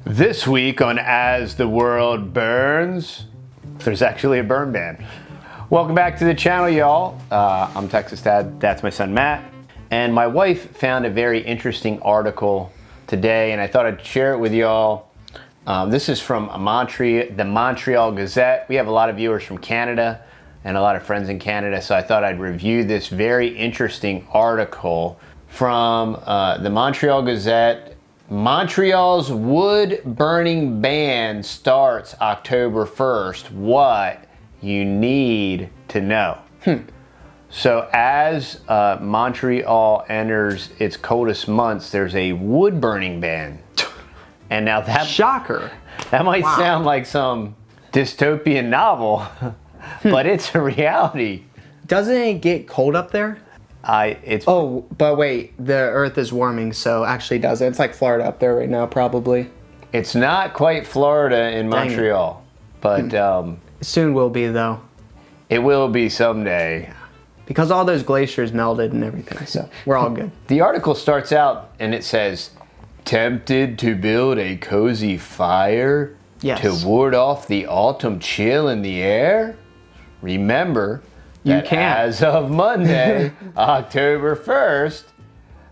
This week on As the World Burns, there's actually a burn ban. Welcome back to the channel, y'all. I'm Texas Dad, that's my son Matt. And my wife found a very interesting article today and I thought I'd share it with y'all. This is from the Montreal Gazette. We have a lot of viewers from Canada and a lot of friends in Canada, so I thought I'd review this very interesting article from the Montreal Gazette. Montreal's wood burning ban starts October 1st. What you need to know. So as Montreal enters its coldest months, there's a wood burning ban. And now that... Shocker. That might sound like some dystopian novel, but it's a reality. Doesn't it get cold up there? Oh, but wait, the earth is warming, so actually doesn't. It's like Florida up there right now, probably. It's not quite Florida in Montreal, but... soon will be, though. It will be someday. Because all those glaciers melted and everything, so we're all good. The article starts out and it says, tempted to build a cozy fire to ward off the autumn chill in the air? Remember that as of Monday, October 1st,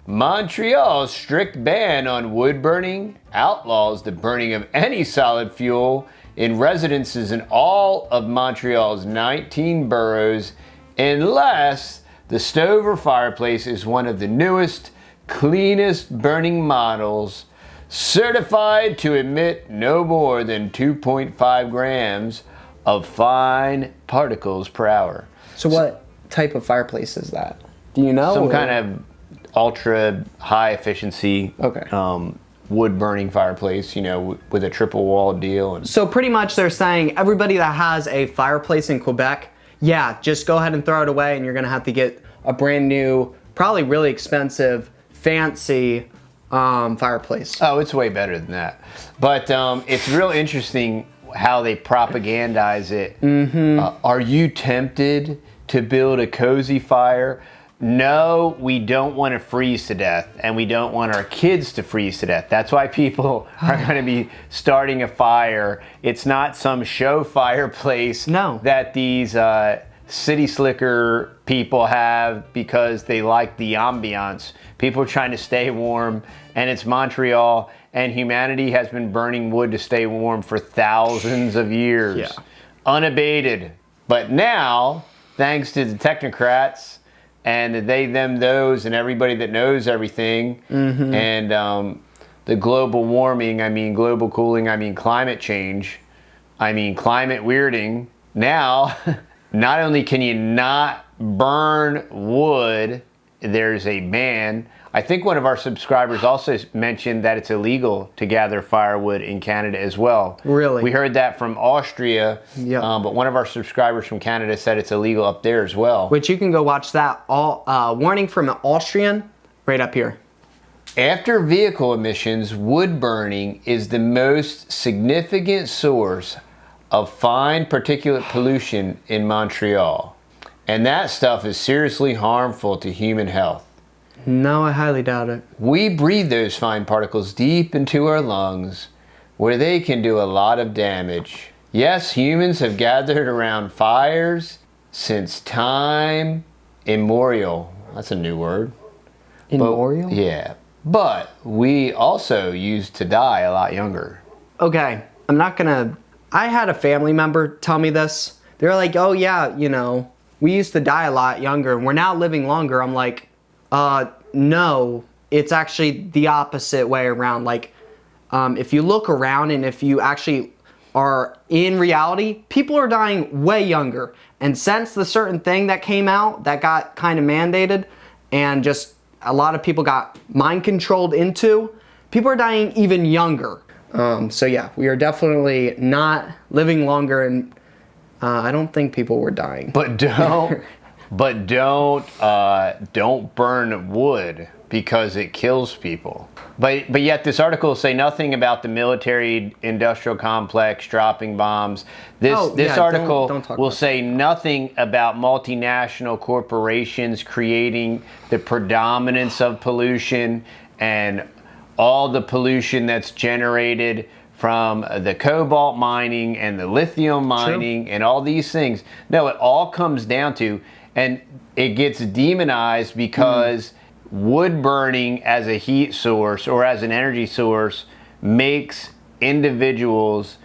Montreal's strict ban on wood burning outlaws the burning of any solid fuel in residences in all of Montreal's 19 boroughs unless the stove or fireplace is one of the newest, cleanest burning models certified to emit no more than 2.5 grams of fine particles per hour. So what type of fireplace is that? Do you know? Some kind of ultra high efficiency wood burning fireplace, you know, with a triple wall deal. So pretty much they're saying everybody that has a fireplace in Quebec, yeah, just go ahead and throw it away and you're gonna have to get a brand new, probably really expensive, fancy fireplace. Oh, it's way better than that. But it's real interesting how they propagandize it. Are you tempted to build a cozy fire? No, we don't want to freeze to death, and we don't want our kids to freeze to death. That's why people are going to be starting a fire. It's not some show fireplace that these city slicker people have because they like the ambiance. People are trying to stay warm, and it's Montreal, and humanity has been burning wood to stay warm for thousands of years, unabated. But now, thanks to the technocrats and the they, them, those, and everybody that knows everything, and the global warming, I mean global cooling, I mean climate change, I mean climate weirding, now, not only can you not burn wood, there's a ban. I think one of our subscribers also mentioned that it's illegal to gather firewood in Canada as well. Really? We heard that from Austria, but one of our subscribers from Canada said it's illegal up there as well. Which you can go watch that warning from an Austrian right up here. After vehicle emissions, wood burning is the most significant source of fine particulate pollution in Montreal. And that stuff is seriously harmful to human health. No, I highly doubt it. We breathe those fine particles deep into our lungs, where they can do a lot of damage. Yes, humans have gathered around fires since time immemorial. That's a new word. Immemorial? Yeah. But we also used to die a lot younger. Okay, I'm not gonna... I had a family member tell me this. They're like, oh yeah, you know, we used to die a lot younger and we're now living longer. I'm like, no, it's actually the opposite way around. Like, if you look around and if you actually are in reality, people are dying way younger. And since the certain thing that came out that got kind of mandated and just a lot of people got mind controlled into, people are dying even younger. So yeah, we are definitely not living longer, and I don't think people were dying. But don't burn wood because it kills people. But yet this article will say nothing about the military industrial complex dropping bombs. This article will say nothing about multinational corporations creating the predominance of pollution and all the pollution that's generated from the cobalt mining and the lithium mining and all these things. No, it all comes down to, and it gets demonized because wood burning as a heat source or as an energy source makes individuals,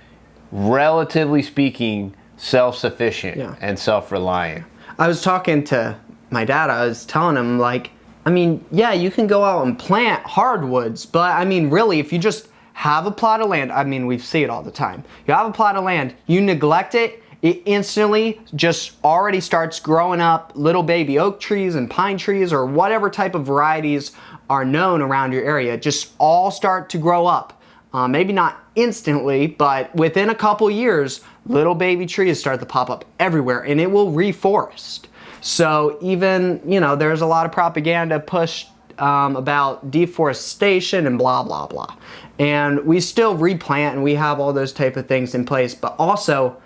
relatively speaking, self-sufficient and self-reliant. I was talking to my dad, I was telling him, like, I mean, yeah, you can go out and plant hardwoods, but I mean, really, if you just have a plot of land, I mean, we see it all the time. You have a plot of land, you neglect it, it instantly just already starts growing up little baby oak trees and pine trees or whatever type of varieties are known around your area, just all start to grow up. Maybe not instantly, but within a couple years, little baby trees start to pop up everywhere and it will reforest. So even, you know, there's a lot of propaganda pushed about deforestation and blah, blah, blah. And we still replant and we have all those type of things in place, but also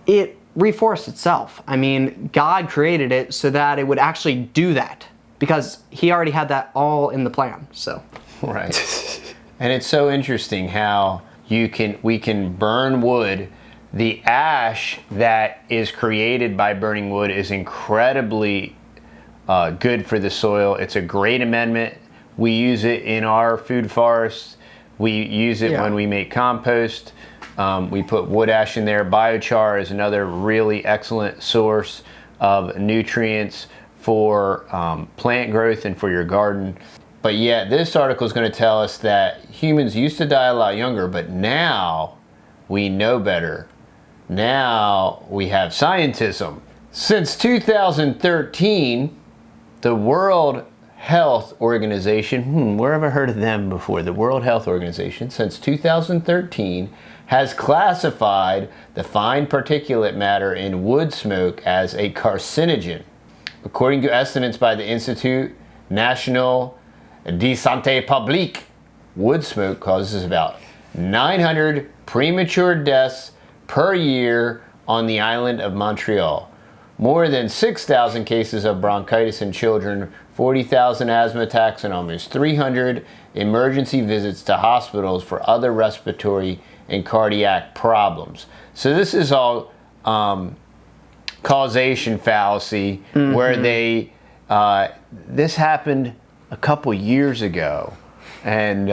it reforests itself. I mean, God created it so that it would actually do that because he already had that all in the plan, so. Right. And it's so interesting how we can burn wood. The ash that is created by burning wood is incredibly good for the soil. It's a great amendment. We use it in our food forests. We use it when we make compost. We put wood ash in there. Biochar is another really excellent source of nutrients for plant growth and for your garden. But yet this article is going to tell us that humans used to die a lot younger, but now we know better. Now we have scientism. Since 2013, the World Health Organization, where have I heard of them before? The World Health Organization, since 2013, has classified the fine particulate matter in wood smoke as a carcinogen. According to estimates by the Institut National de Santé Publique, wood smoke causes about 900 premature deaths per year on the island of Montreal. More than 6,000 cases of bronchitis in children, 40,000 asthma attacks, and almost 300 emergency visits to hospitals for other respiratory and cardiac problems. So this is all causation fallacy, where they this happened a couple years ago, and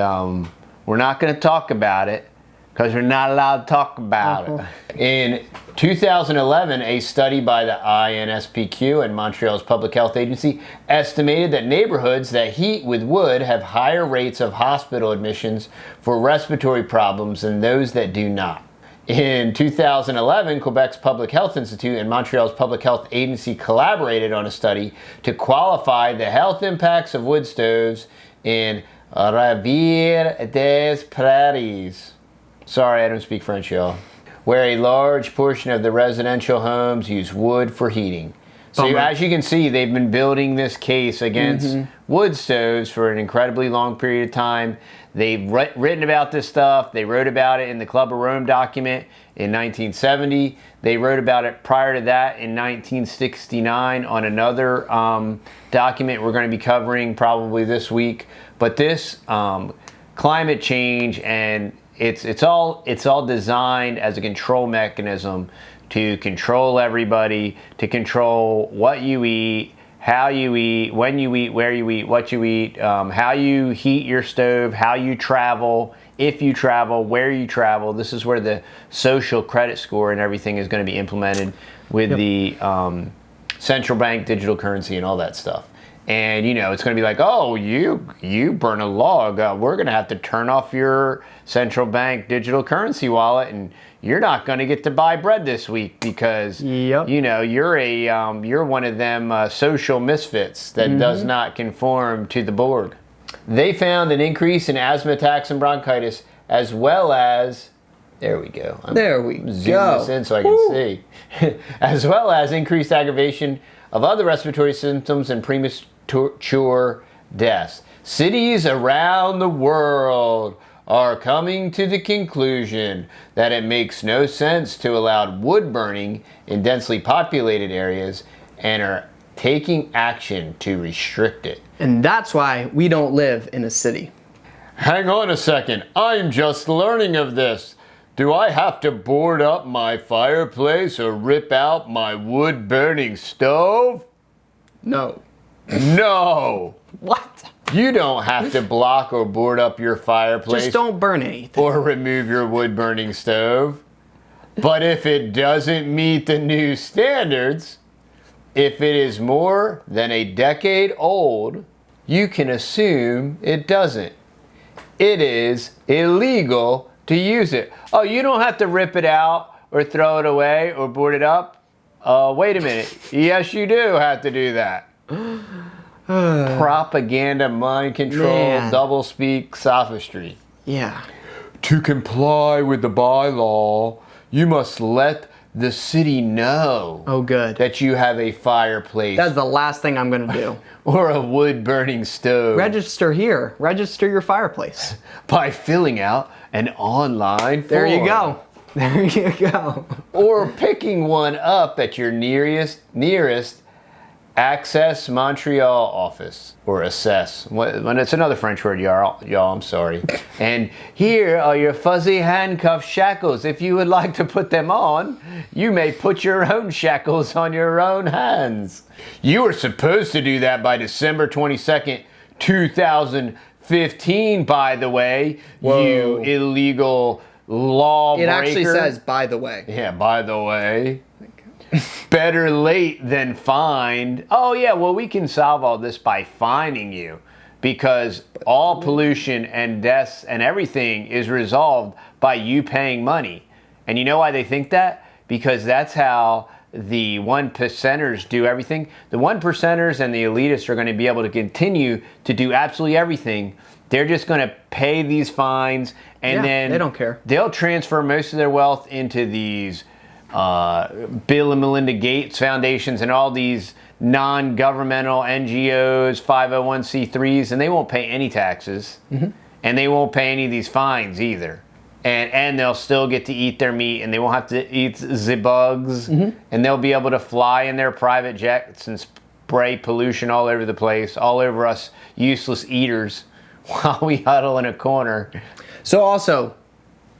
we're not going to talk about it because we're not allowed to talk about it. In 2011, a study by the INSPQ and Montreal's Public Health Agency estimated that neighborhoods that heat with wood have higher rates of hospital admissions for respiratory problems than those that do not. In 2011, Quebec's Public Health Institute and Montreal's Public Health Agency collaborated on a study to qualify the health impacts of wood stoves in Rivière des Prairies. Sorry, I don't speak French, y'all. Where a large portion of the residential homes use wood for heating. So as you can see, they've been building this case against wood stoves for an incredibly long period of time. They've written about this stuff. They wrote about it in the Club of Rome document in 1970. They wrote about it prior to that in 1969 on another document we're going to be covering probably this week. But this climate change, and it's all designed as a control mechanism to control everybody, to control what you eat, how you eat, when you eat, where you eat, what you eat, how you heat your stove, how you travel, if you travel, where you travel. This is where the social credit score and everything is going to be implemented with the central bank digital currency and all that stuff. And, you know, it's going to be like, oh, you burn a log. We're going to have to turn off your central bank digital currency wallet, and you're not going to get to buy bread this week because, you know, you're one of them social misfits that does not conform to the board. They found an increase in asthma attacks and bronchitis, as well as, there we go. There we zoom go. this in so I can see. As well as increased aggravation of other respiratory symptoms and premature deaths. Cities around the world are coming to the conclusion that it makes no sense to allow wood burning in densely populated areas and are taking action to restrict it. And that's why we don't live in a city. Hang on a second, I'm just learning of this. Do I have to board up my fireplace or rip out my wood-burning stove? No. No! What? You don't have to block or board up your fireplace. Just don't burn anything. Or remove your wood-burning stove. But if it doesn't meet the new standards, if it is more than a decade old, you can assume it doesn't. It is illegal to use it. Oh, you don't have to rip it out or throw it away or board it up? Wait a minute. Yes, you do have to do that. Propaganda, mind control, Man. doublespeak, sophistry. Yeah. To comply with the bylaw, you must let the city know Oh, good. that you have a fireplace That's the last thing I'm going to do. or a wood-burning stove Register here. Register your fireplace. by filling out an online form. There you go. There you go. Or picking one up at your nearest Access Montreal office, or assess. When it's another French word, y'all, I'm sorry. And here are your fuzzy handcuff shackles. If you would like to put them on, you may put your own shackles on your own hands. You were supposed to do that by December 22nd, 2015, by the way. Whoa. You illegal lawbreaker. It actually says, by the way. Yeah, by the way. Better late than fined. Oh yeah, well we can solve all this by fining you, because all pollution and deaths and everything is resolved by you paying money. And you know why they think that? Because that's how the 1%ers do everything. The 1%ers and the elitists are going to be able to continue to do absolutely everything. They're just going to pay these fines, and then they don't care. They'll transfer most of their wealth into these Bill and Melinda Gates foundations and all these non-governmental NGOs, 501c3s, and they won't pay any taxes, and they won't pay any of these fines either. And they'll still get to eat their meat, and they won't have to eat the bugs, and they'll be able to fly in their private jets and spray pollution all over the place, all over us useless eaters, while we huddle in a corner. So also,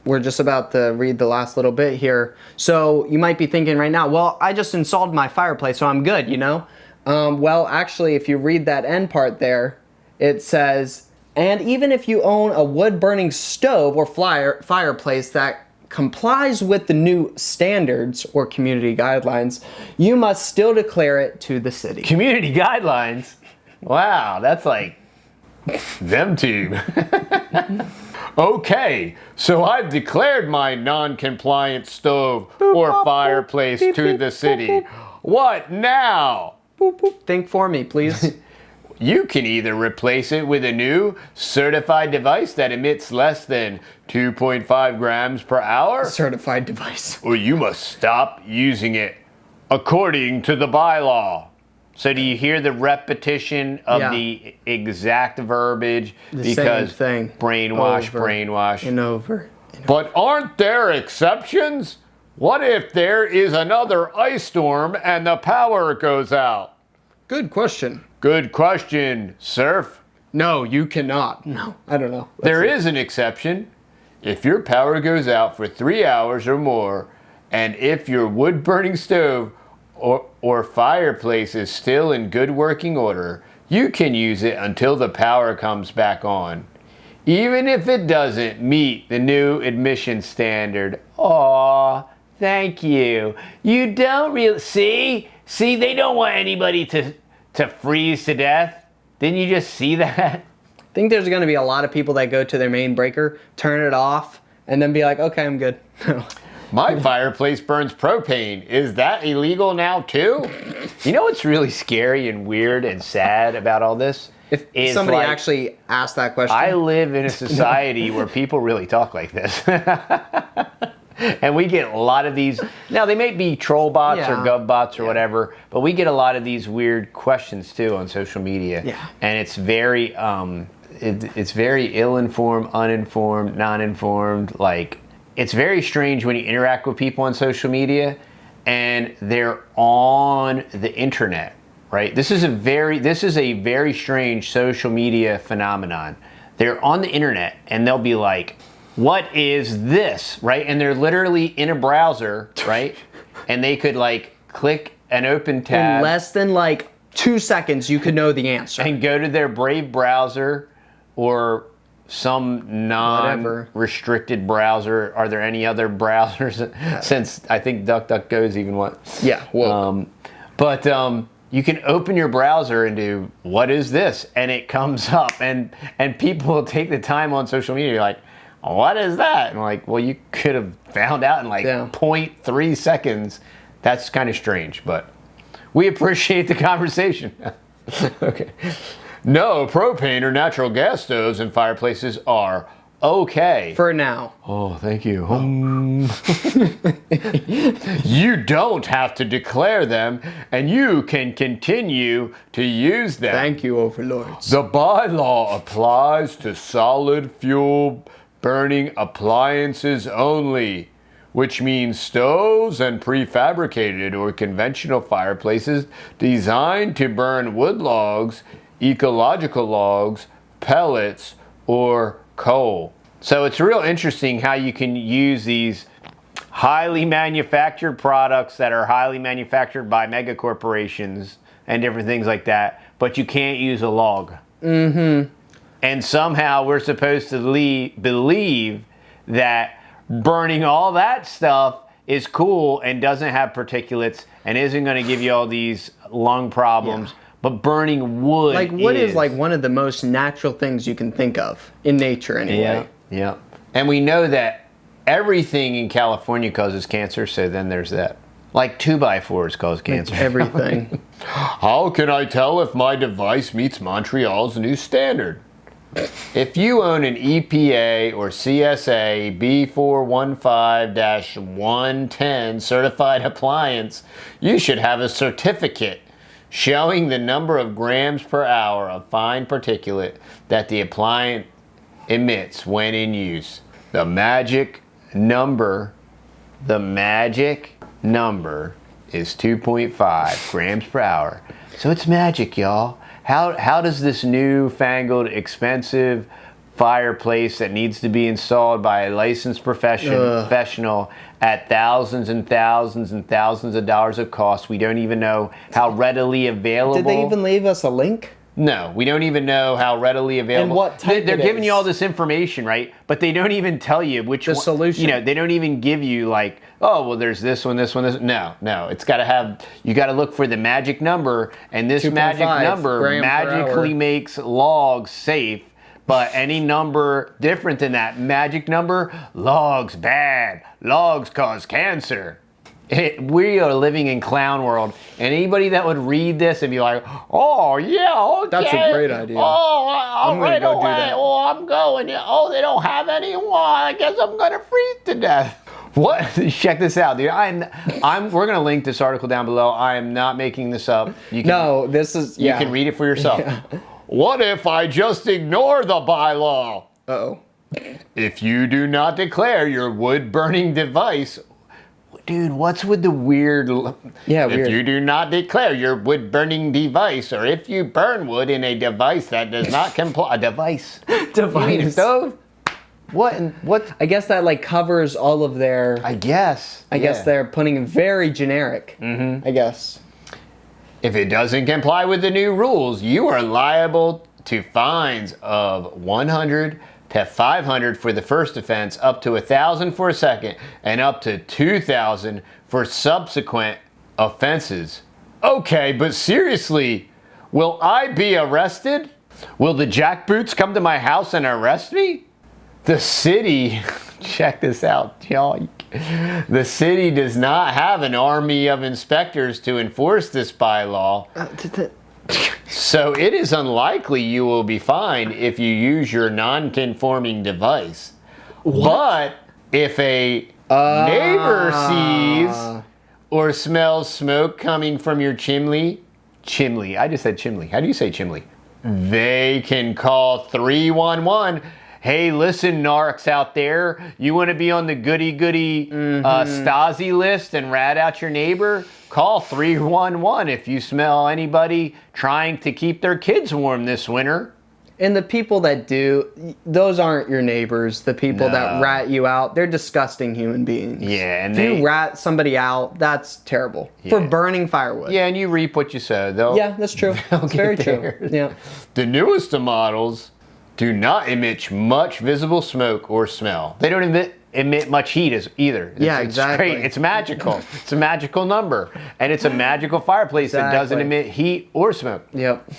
we're just about to read the last little bit here. So you might be thinking right now, well, I just installed my fireplace, so I'm good, you know? Well, actually, if you read that end part there, it says, and even if you own a wood-burning stove or fireplace that complies with the new standards or community guidelines, you must still declare it to the city. Community guidelines? Wow, that's like them two. Okay, so I've declared my non-compliant stove or fireplace to the city. What now? Boop, boop. Think for me, please. You can either replace it with a new certified device that emits less than 2.5 grams per hour, Certified device. or you must stop using it according to the bylaw. So do you hear the repetition of the exact verbiage? The same thing. Brainwash, Over brainwash. and over. But aren't there exceptions? What if there is another ice storm and the power goes out? Good question. Good question, Surf. No, you cannot. No, I don't know. There is an exception. If your power goes out for 3 hours or more, and if your wood-burning stove or fireplace is still in good working order, you can use it until the power comes back on, even if it doesn't meet the new emission standard. Aw, thank you. You don't really see, they don't want anybody to freeze to death. Didn't you just see that? I think there's going to be a lot of people that go to their main breaker, turn it off, and then be like, okay, I'm good. My fireplace burns propane. Is that illegal now too? You know what's really scary and weird and sad about all this? If somebody actually asked that question. I live in a society where people really talk like this. And we get a lot of these. Now, they may be troll bots or gov bots or whatever, but we get a lot of these weird questions too on social media. Yeah. And it's very, it's very ill-informed, uninformed, non-informed. Like, it's very strange when you interact with people on social media and they're on the internet, right? This is a very strange social media phenomenon. they're on the internet and they'll be like, what is this, right? And they're literally in a browser, right? And they could like click an open tab. In less than like 2 seconds, you could know the answer. And go to their Brave browser or some non-restricted browser. Are there any other browsers? Since I think DuckDuckGo's even one. Yeah. Well. You can open your browser and do, what is this? And it comes up. And people will take the time on social media like, what is that? And like, well, you could have found out in like 0.3 seconds. That's kind of strange, but we appreciate the conversation. Okay. No, propane or natural gas stoves and fireplaces are okay. For now. Oh, thank you. You don't have to declare them, and you can continue to use them. Thank you, overlords. The bylaw applies to solid fuel burning appliances only, which means stoves and prefabricated or conventional fireplaces designed to burn wood logs, ecological logs, pellets, or coal. So it's real interesting how you can use these highly manufactured products that are highly manufactured by mega corporations and different things like that, but you can't use a log. Mm-hmm. And somehow we're supposed to believe that burning all that stuff is cool and doesn't have particulates and isn't going to give you all these lung problems. Yeah. But burning wood, like wood is like one of the most natural things you can think of in nature anyway. Yeah. And we know that everything in California causes cancer, so then there's that. Like 2x4s cause cancer. Like everything. How can I tell if my device meets Montreal's new standard? If you own an EPA or CSA B415-110 certified appliance, you should have a certificate showing the number of grams per hour of fine particulate that the appliance emits when in use. The magic number is 2.5 grams per hour. So it's magic, y'all. How does this newfangled, expensive fireplace that needs to be installed by a licensed professional at thousands and thousands and thousands of dollars of cost, we don't even know how readily available. Did they even leave us a link? No, we don't even know how readily available. And what type They're giving you all this information, right? But they don't even tell you which the solution. They don't even give you like, oh, well, there's this one, this one, this. No. It's got to have. You got to look for the magic number, and this magic number magically makes logs safe. But any number different than that magic number, logs bad. Logs cause cancer. We are living in clown world, and anybody that would read this and be like, "Oh yeah, okay, that's a great idea. Oh, I'm gonna go do that. Oh, I'm going. Oh, they don't have any. Well, I guess I'm gonna freeze to death." What? Check this out, dude. We're gonna link this article down below. I am not making this up. You can, this is. You can read it for yourself. Yeah. What if I just ignore the bylaw? Uh-oh. If you do not declare your wood-burning device. Dude, what's with the weird... Yeah, weird. If you do not declare your wood-burning device, or if you burn wood in a device that does not comply... A device? Device. You mean a stove? What? I guess that, like, covers all of their... I guess. I guess they're putting very generic. Mm-hmm. I guess. If it doesn't comply with the new rules, you are liable to fines of $100 to $500 for the first offense, up to $1,000 for a second, and up to $2,000 for subsequent offenses. Okay, but seriously, will I be arrested? Will the jackboots come to my house and arrest me? The city, check this out, y'all. The city does not have an army of inspectors to enforce this bylaw. So it is unlikely you will be fined if you use your non-conforming device. What? But if a neighbor sees or smells smoke coming from your chimney, I just said chimney. How do you say chimney? They can call 311. Hey, listen, narcs out there, you want to be on the goody-goody Stasi list and rat out your neighbor? Call 311 if you smell anybody trying to keep their kids warm this winter. And the people that do, those aren't your neighbors. The people that rat you out, they're disgusting human beings. Yeah, and if you rat somebody out, that's terrible. For burning firewood. Yeah, and you reap what you sow. Yeah, that's true. That's very true. Yeah. The newest of models do not emit much visible smoke or smell. They don't emit much heat either. Exactly. It's great. It's magical. It's a magical number. And it's a magical fireplace that doesn't emit heat or smoke. Yep.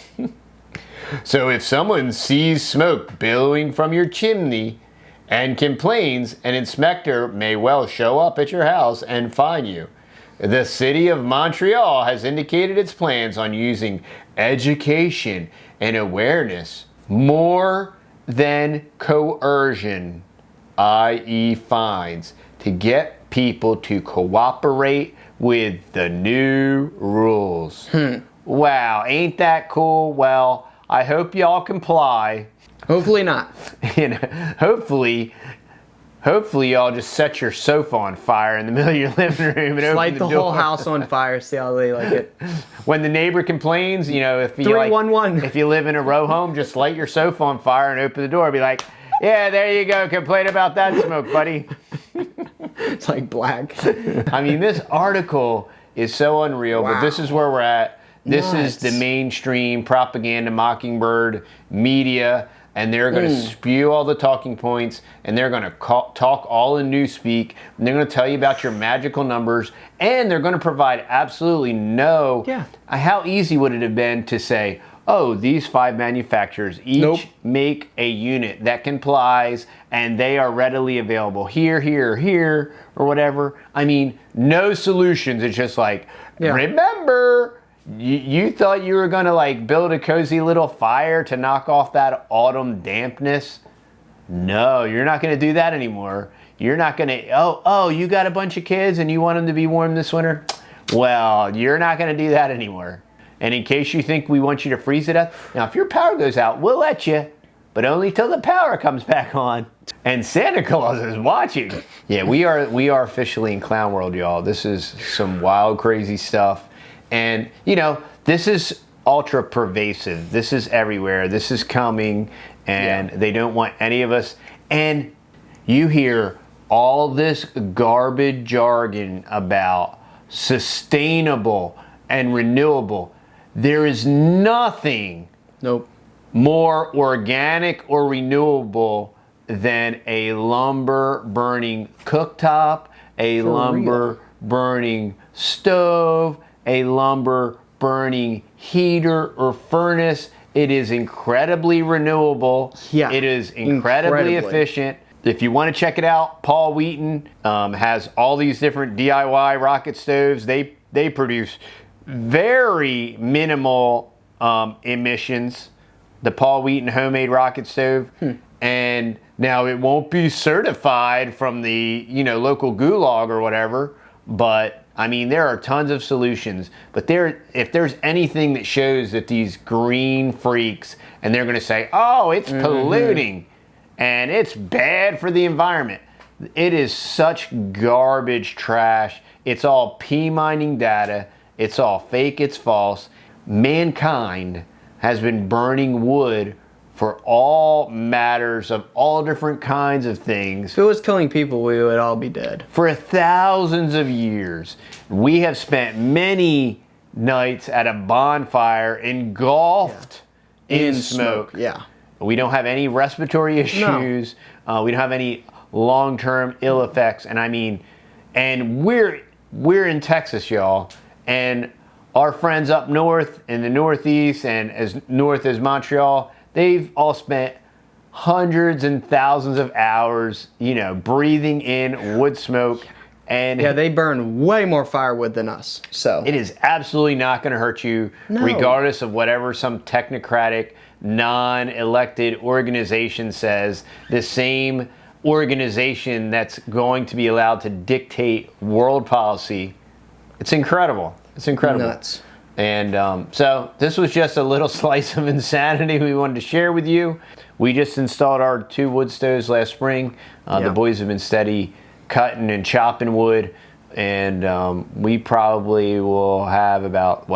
So if someone sees smoke billowing from your chimney and complains, an inspector may well show up at your house and fine you. The city of Montreal has indicated its plans on using education and awareness more than coercion, i.e. fines, to get people to cooperate with the new rules. Wow, ain't that cool? Well, I hope y'all comply. Hopefully not. Hopefully y'all just set your sofa on fire in the middle of your living room and open light the the door. whole house on fire. See how they like it. When the neighbor complains, if you 311. if you live in a row home, just light your sofa on fire and open the door. Be like, yeah, there you go. Complain about that smoke, buddy. It's like black. I mean, this article is so unreal, but this is where we're at. This is the mainstream propaganda mockingbird media, and they're going to spew all the talking points, and they're going to talk all in newspeak, and they're going to tell you about your magical numbers, and they're going to provide absolutely no... Yeah. How easy would it have been to say, oh, these 5 manufacturers each make a unit that complies, and they are readily available here, here, here, or whatever. I mean, no solutions. It's just like, remember... You thought you were going to build a cozy little fire to knock off that autumn dampness? No, you're not going to do that anymore. You're not going to, oh, you got a bunch of kids and you want them to be warm this winter? Well, you're not going to do that anymore. And in case you think we want you to freeze to death, now if your power goes out, we'll let you, but only till the power comes back on. And Santa Claus is watching. Yeah, we are officially in clown world, y'all. This is some wild, crazy stuff. And, this is ultra pervasive. This is everywhere. This is coming, and they don't want any of us. And you hear all this garbage jargon about sustainable and renewable. There is nothing more organic or renewable than a lumber burning cooktop, a lumber burning stove, a lumber burning heater or furnace. It is incredibly renewable. Yeah, it is incredibly efficient. If you want to check it out, Paul Wheaton has all these different DIY rocket stoves. They produce very minimal emissions. The Paul Wheaton homemade rocket stove. And now it won't be certified from the local gulag or whatever, but I mean, there are tons of solutions, but if there's anything that shows that these green freaks, and they're going to say, oh, it's polluting, and it's bad for the environment. It is such garbage trash. It's all P-mining data. It's all fake. It's false. Mankind has been burning wood for all matters of all different kinds of things. If it was killing people, we would all be dead. For thousands of years. We have spent many nights at a bonfire engulfed in smoke. Yeah. We don't have any respiratory issues. We don't have any long-term ill effects. And I mean, and we're in Texas, y'all. And our friends up north in the Northeast and as north as Montreal, they've all spent hundreds and thousands of hours, breathing in wood smoke. And they burn way more firewood than us. So it is absolutely not going to hurt you, regardless of whatever some technocratic, non-elected organization says. The same organization that's going to be allowed to dictate world policy. It's incredible. It's incredible. Nuts. And so this was just a little slice of insanity we wanted to share with you. We just installed our 2 wood stoves last spring. The boys have been steady cutting and chopping wood, and we probably will have about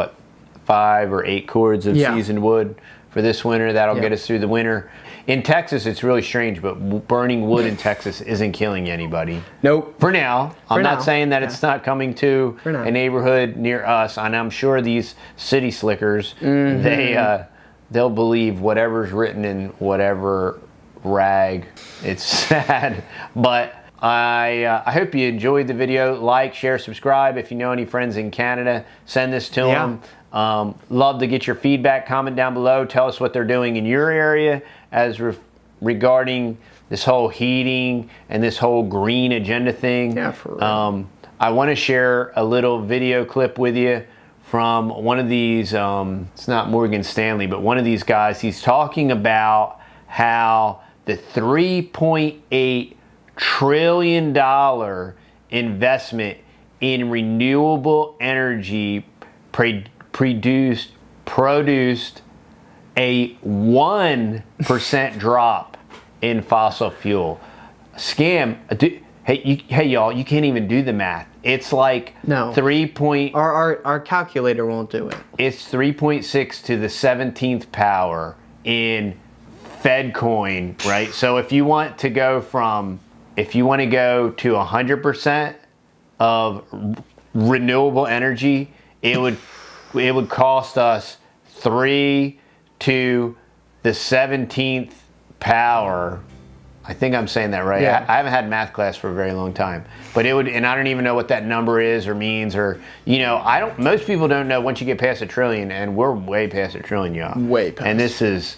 5 or 8 cords of seasoned wood for for this winter. That'll Yep. get us through the winter. In Texas, it's really strange, but burning wood in Texas isn't killing anybody. Nope. For now. I'm not saying that it's not coming to now. a neighborhood near us, and I'm sure these city slickers, they'll believe whatever's written in whatever rag. It's sad, but I hope you enjoyed the video. Like, share, subscribe. If you know any friends in Canada, send this to them. Love to get your feedback. Comment down below. Tell us what they're doing in your area as regarding this whole heating and this whole green agenda thing. Yeah, for real. I want to share a little video clip with you from one of these, it's not Morgan Stanley, but one of these guys. He's talking about how the $3.8 trillion investment in renewable energy produced a 1% drop in fossil fuel. Scam. Hey y'all, you can't even do the math. It's like No. Our calculator won't do it. It's 3.6 to the 17th power in Fed coin, right? So if you want to go to 100% of renewable energy, it would cost us 3 to the 17th power. I think I'm saying that right. Yeah. I haven't had math class for a very long time, but it would, and I don't even know what that number is or means, or most people don't know once you get past $1 trillion, and we're way past $1 trillion, y'all. Way past. And this is,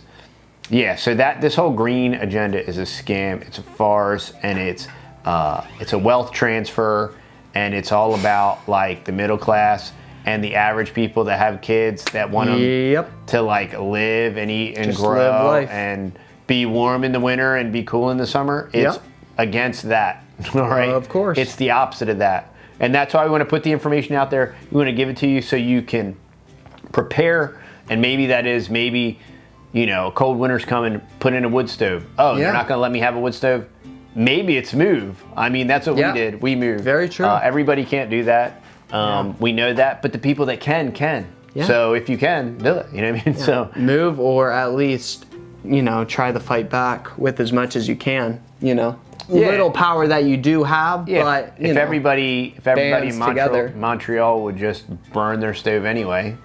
so this whole green agenda is a scam. It's a farce, and it's a wealth transfer, and it's all about like the middle class and the average people that have kids that want them to like live and eat and Just live grow life. and be warm in the winter and be cool in the summer. It's against that. All right. Of course. It's the opposite of that. And that's why we want to put the information out there. We want to give it to you so you can prepare. And maybe that is a cold winter's coming, put in a wood stove. Oh, they're not going to let me have a wood stove? Maybe it's move. I mean, that's what we did. We moved. Very true. Everybody can't do that. We know that, but the people that can. Yeah. So if you can, do it. You know what I mean? Yeah. So move, or at least, try to fight back with as much as you can, little power that you do have, but if everybody in together. Montreal would just burn their stove anyway,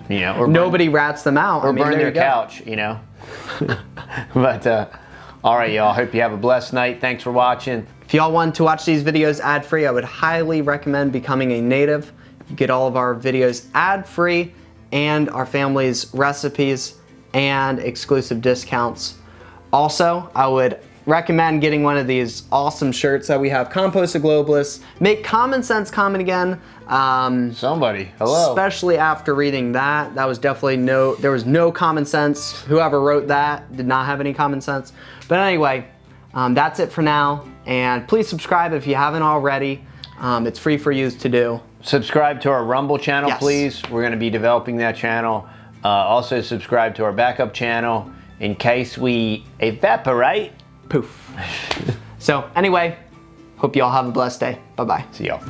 or nobody rats them out. or burn their couch, But all right, y'all. Hope you have a blessed night. Thanks for watching. If y'all want to watch these videos ad-free, I would highly recommend becoming a native. You get all of our videos ad-free and our family's recipes and exclusive discounts. Also, I would recommend getting one of these awesome shirts that we have. Compost the Globalists. Make common sense common again. Somebody, hello. Especially after reading that. That was definitely there was no common sense. Whoever wrote that did not have any common sense. But anyway, that's it for now. And please subscribe if you haven't already. It's free for you to do. Subscribe to our Rumble channel, Yes. please. We're going to be developing that channel. Also subscribe to our backup channel in case we evaporate. Poof. So anyway, hope you all have a blessed day. Bye-bye. See y'all.